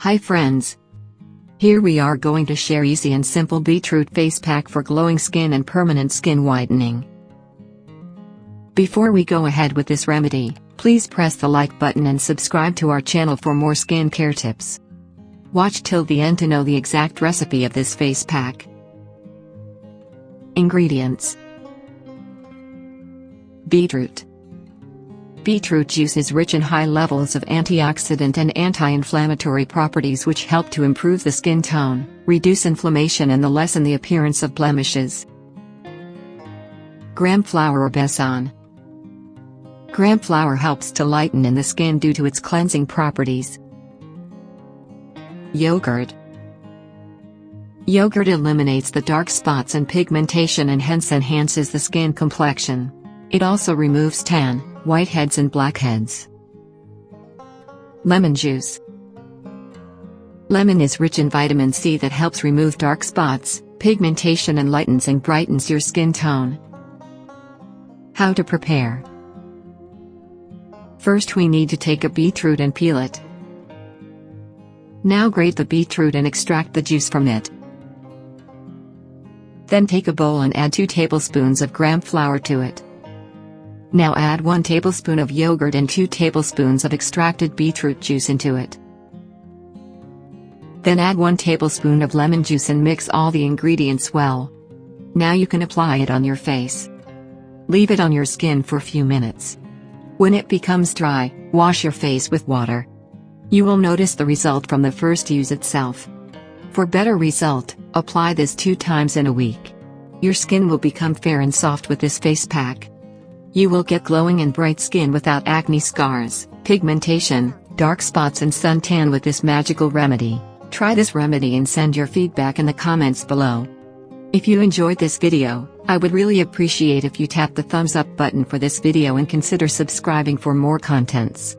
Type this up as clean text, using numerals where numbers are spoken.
Hi friends! Here we are going to share easy and simple beetroot face pack for glowing skin and permanent skin whitening. Before we go ahead with this remedy, please press the like button and subscribe to our channel for more skin care tips. Watch till the end to know the exact recipe of this face pack. Ingredients: beetroot. Beetroot juice is rich in high levels of antioxidant and anti-inflammatory properties which help to improve the skin tone, reduce inflammation and lessen the appearance of blemishes. Gram flour or besan. Gram flour helps to lighten in the skin due to its cleansing properties. Yogurt. Yogurt eliminates the dark spots and pigmentation and hence enhances the skin complexion. It also removes tan, whiteheads and blackheads. Lemon juice. Lemon is rich in vitamin C that helps remove dark spots, pigmentation and lightens and brightens your skin tone. How to prepare? First we need to take a beetroot and peel it. Now grate the beetroot and extract the juice from it. Then take a bowl and add 2 tablespoons of gram flour to it. Now add 1 tablespoon of yogurt and 2 tablespoons of extracted beetroot juice into it. Then add 1 tablespoon of lemon juice and mix all the ingredients well. Now you can apply it on your face. Leave it on your skin for a few minutes. When it becomes dry, wash your face with water. You will notice the result from the first use itself. For better result, apply this 2 times in a week. Your skin will become fair and soft with this face pack. You will get glowing and bright skin without acne scars, pigmentation, dark spots and suntan with this magical remedy. Try this remedy and send your feedback in the comments below. If you enjoyed this video, I would really appreciate if you tap the thumbs up button for this video and consider subscribing for more contents.